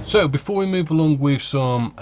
So before we move along with some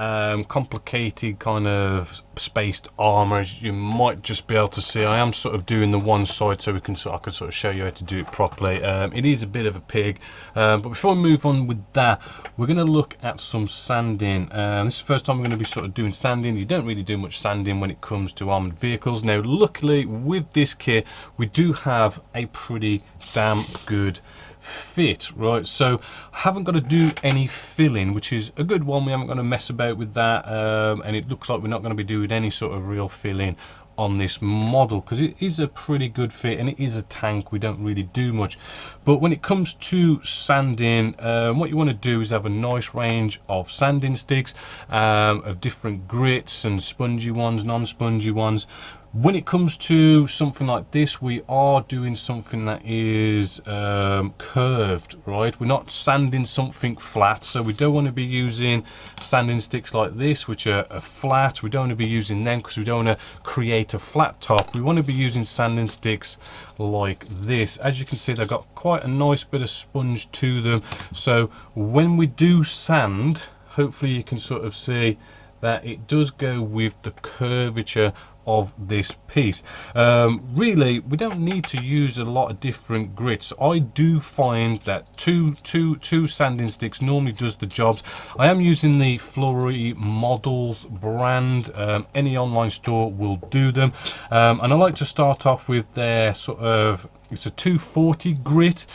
complicated kind of spaced armor, as you might just be able to see, I am sort of doing the one side so I can sort of show you how to do it properly. It is a bit of a pig, but before we move on with that, we're going to look at some sanding. This is the first time we're going to be sort of doing sanding. You don't really do much sanding when it comes to armored vehicles. Now luckily with this kit we do have a pretty damn good fit, right? So I haven't got to do any filling, which is a good one. We haven't got to mess about with that, and it looks like we're not going to be doing any sort of real filling on this model because it is a pretty good fit and it is a tank. We don't really do much, but when it comes to sanding, what you want to do is have a nice range of sanding sticks of different grits and spongy ones, non-spongy ones. When it comes to something like this, we are doing something that is curved, right? We're not sanding something flat, so we don't want to be using sanding sticks like this, which are flat. We don't want to be using them because we don't want to create a flat top. We want to be using sanding sticks like this. As you can see, they've got quite a nice bit of sponge to them, so when we do sand, hopefully you can sort of see that it does go with the curvature of this piece. Really, we don't need to use a lot of different grits. I do find that two sanding sticks normally does the jobs. I am using the Flurry Models brand. Any online store will do them, and I like to start off with their sort of, it's a 240 grit,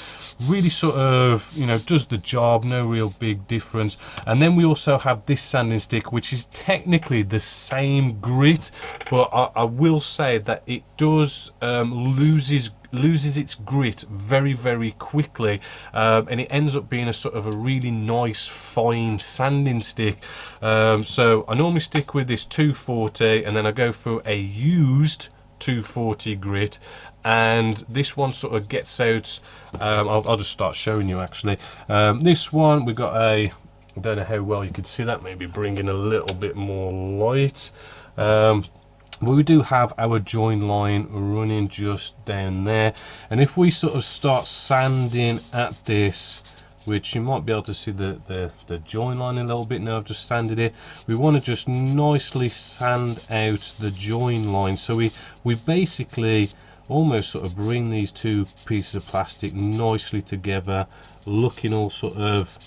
really sort of, you know, does the job, no real big difference. And then we also have this sanding stick, which is technically the same grit, but I will say that it does loses its grit very quickly, and it ends up being a sort of a really nice fine sanding stick. So I normally stick with this 240 and then I go for a used 240 grit, and this one sort of gets out, I'll just start showing you actually. This one, we've got a, I don't know how well you can see that, maybe bring in a little bit more light, but we do have our join line running just down there, and if we sort of start sanding at this, which you might be able to see the join line a little bit now, I've just sanded it, we want to just nicely sand out the join line, so we basically almost sort of bring these two pieces of plastic nicely together, looking all sort of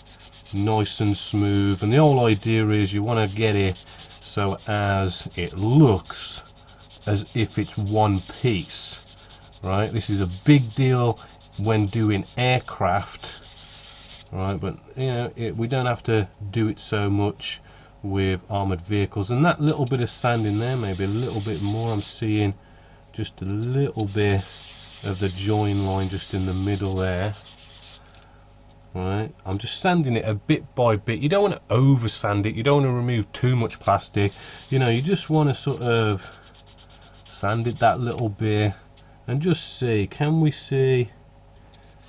nice and smooth. And the whole idea is you want to get it so as it looks as if it's one piece, right? This is a big deal when doing aircraft, right? But you know, we don't have to do it so much with armored vehicles. And that little bit of sand in there, maybe a little bit more, I'm seeing just a little bit of the join line just in the middle there, right? I'm just sanding it a bit by bit. You don't want to over sand it, you don't want to remove too much plastic, you know, you just want to sort of sand it that little bit and just see, can we see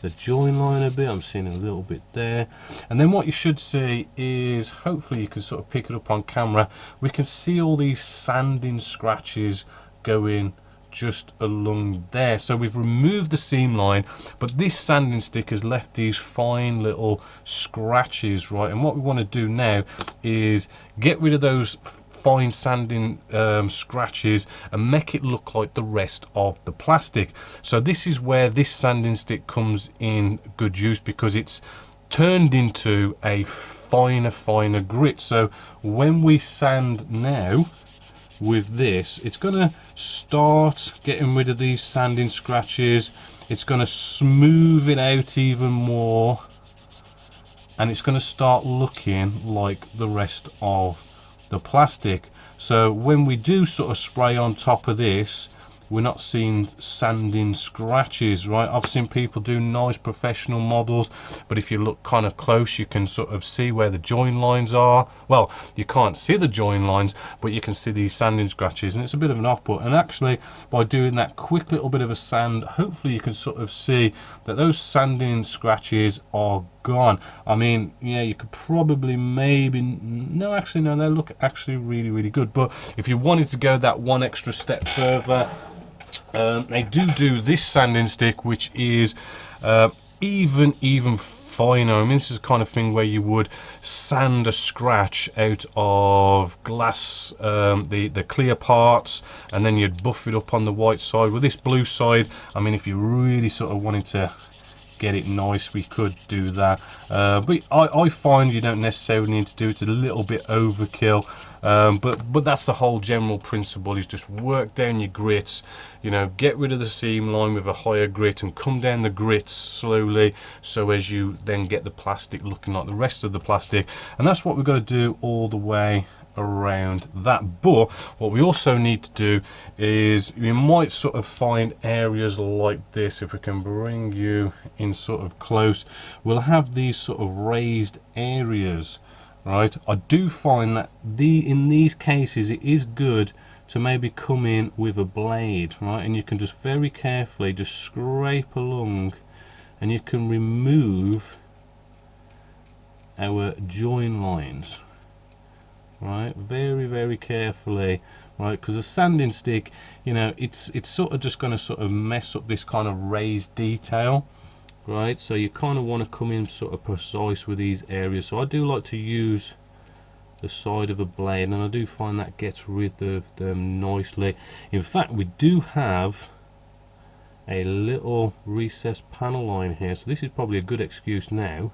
the join line a bit? I'm seeing a little bit there. And then what you should see is, hopefully you can sort of pick it up on camera, we can see all these sanding scratches going just along there. So we've removed the seam line, but this sanding stick has left these fine little scratches, right? And what we want to do now is get rid of those fine sanding scratches and make it look like the rest of the plastic. So this is where this sanding stick comes in good use, because it's turned into a finer grit. So when we sand now with this, it's going to start getting rid of these sanding scratches, it's going to smooth it out even more, and it's going to start looking like the rest of the plastic. So when we do sort of spray on top of this, we're not seeing sanding scratches, right? I've seen people do nice professional models, but if you look kind of close, you can sort of see where the join lines are. Well, you can't see the join lines, but you can see these sanding scratches, and it's a bit of an off-put. And actually, by doing that quick little bit of a sand, hopefully you can sort of see that those sanding scratches are gone. I mean, yeah, you could probably maybe, no, actually no, they look actually really good. But if you wanted to go that one extra step further, they do this sanding stick, which is even finer. I mean, this is the kind of thing where you would sand a scratch out of glass, the clear parts, and then you'd buff it up on the white side. With this blue side, I mean, if you really sort of wanted to get it nice, we could do that, but I find you don't necessarily need to do it. It's a little bit overkill, but that's the whole general principle, is just work down your grits, you know, get rid of the seam line with a higher grit and come down the grits slowly, so as you then get the plastic looking like the rest of the plastic. And that's what we've got to do all the way around that. But what we also need to do is, we might sort of find areas like this. If we can bring you in sort of close, we'll have these sort of raised areas, right? I do find that in these cases it is good to maybe come in with a blade, right? And you can just very carefully just scrape along, and you can remove our join lines, right, very carefully, right, because a sanding stick, you know, it's sort of just going to sort of mess up this kind of raised detail, right? So you kind of want to come in sort of precise with these areas. So I do like to use the side of a blade, and I do find that gets rid of them nicely. In fact, we do have a little recessed panel line here, so this is probably a good excuse now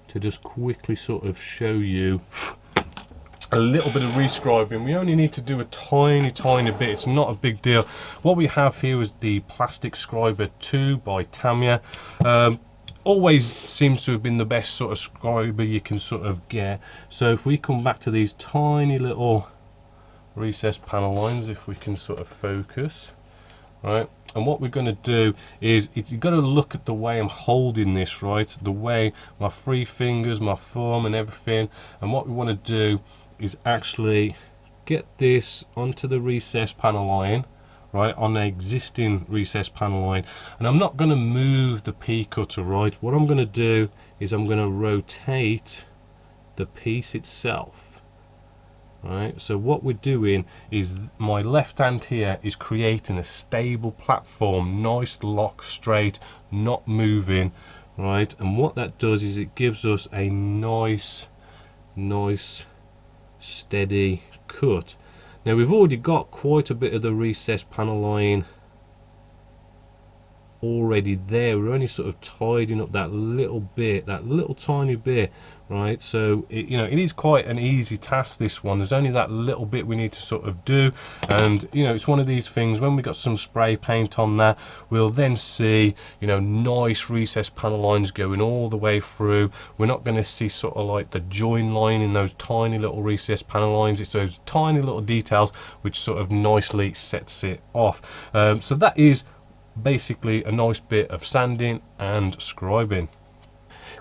to just quickly sort of show you a little bit of rescribing. We only need to do a tiny bit, it's not a big deal. What we have here is the Plastic Scriber 2 by Tamiya. Always seems to have been the best sort of scriber you can sort of get. So if we come back to these tiny little recessed panel lines, if we can sort of focus, right, and what we're going to do is, you've got to look at the way I'm holding this, right, the way my 3 fingers, my thumb and everything, and what we want to do is actually get this onto the recessed panel line, right, on the existing recessed panel line. And I'm not going to move the P cutter, right. What I'm going to do is I'm going to rotate the piece itself, right. So what we're doing is, my left hand here is creating a stable platform, nice lock straight, not moving, right. And what that does is it gives us a nice steady cut. Now we've already got quite a bit of the recessed panel line already there. We're only sort of tidying up that little bit, that little tiny bit, right. So you know, it is quite an easy task, this one. There's only that little bit we need to sort of do, and you know, it's one of these things, when we got some spray paint on that, we'll then see, you know, nice recessed panel lines going all the way through. We're not going to see sort of like the join line in those tiny little recessed panel lines. It's those tiny little details which sort of nicely sets it off. So that is basically a nice bit of sanding and scribing.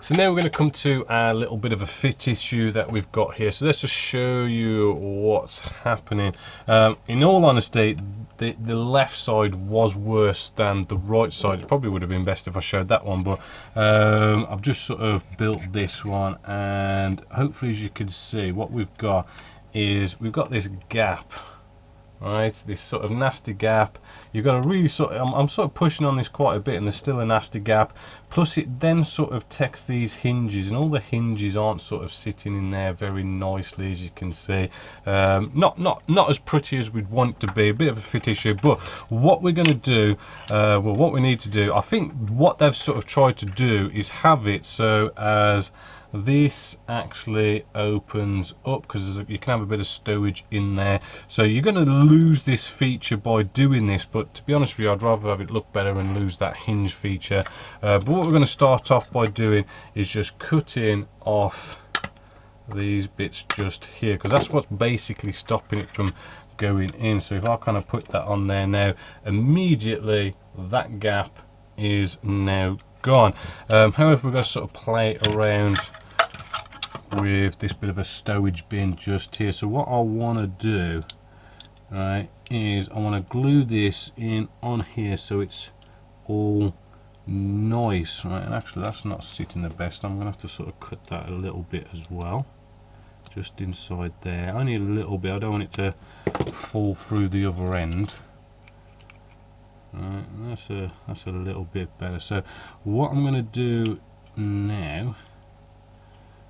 So now we're going to come to a little bit of a fit issue that we've got here. So let's just show you what's happening. In all honesty, the left side was worse than the right side. It probably would have been best if I showed that one, but I've just sort of built this one, and hopefully, as you can see, what we've got is we've got this gap, right, this sort of nasty gap. You've got to really sort of, I'm sort of pushing on this quite a bit, and there's still a nasty gap, plus it then sort of takes these hinges, and all the hinges aren't sort of sitting in there very nicely, as you can see. Not as pretty as we'd want to be, a bit of a fit issue. But what we're going to do, well, what we need to do, I think what they've sort of tried to do is have it so as this actually opens up, because you can have a bit of stowage in there. So you're going to lose this feature by doing this, but to be honest with you, I'd rather have it look better and lose that hinge feature. But what we're going to start off by doing is just cutting off these bits just here, because that's what's basically stopping it from going in. So if I kind of put that on there now, immediately that gap is now gone. However, we're going to sort of play around with this bit of a stowage bin just here. So what I want to do, right, is I want to glue this in on here so it's all nice, right. And actually that's not sitting the best. I'm gonna have to sort of cut that a little bit as well, just inside there, only a little bit. I don't want it to fall through the other end. Right, that's a little bit better. So what I'm going to do now,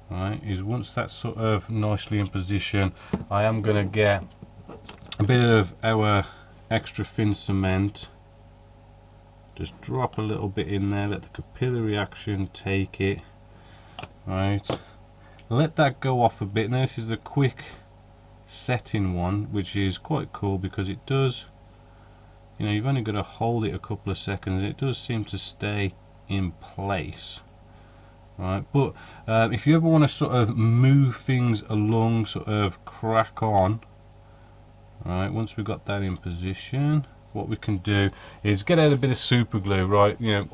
right, is once that's sort of nicely in position, I am going to get a bit of our extra thin cement, just drop a little bit in there, let the capillary action take it, right, let that go off a bit. Now this is the quick setting one, which is quite cool because it does, you know, you've only got to hold it a couple of seconds, it does seem to stay in place, right. But if you ever want to sort of move things along, sort of crack on, right, once we've got that in position, what we can do is get out a bit of super glue, right, you know,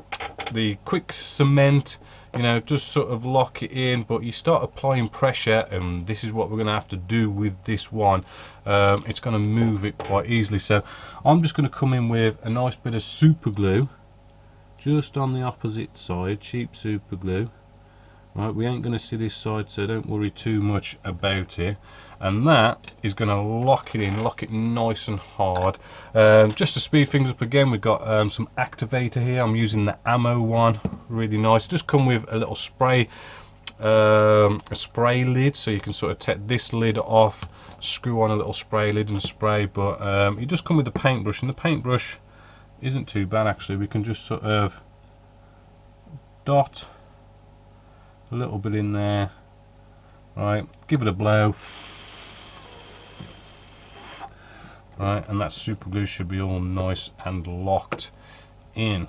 the quick cement, you know, just sort of lock it in, but you start applying pressure, and this is what we're going to have to do with this one. It's going to move it quite easily, so I'm just going to come in with a nice bit of super glue just on the opposite side, cheap super glue, right. We ain't going to see this side, so don't worry too much about it, and that is going to lock it in, lock it nice and hard. Just to speed things up again, we've got some activator here. I'm using the ammo one, really nice. Just come with a little spray, a spray lid, so you can sort of take this lid off, screw on a little spray lid and spray. But you just come with the paintbrush, and the paintbrush isn't too bad actually. We can just sort of dot a little bit in there, right, give it a blow, right, and that super glue should be all nice and locked in.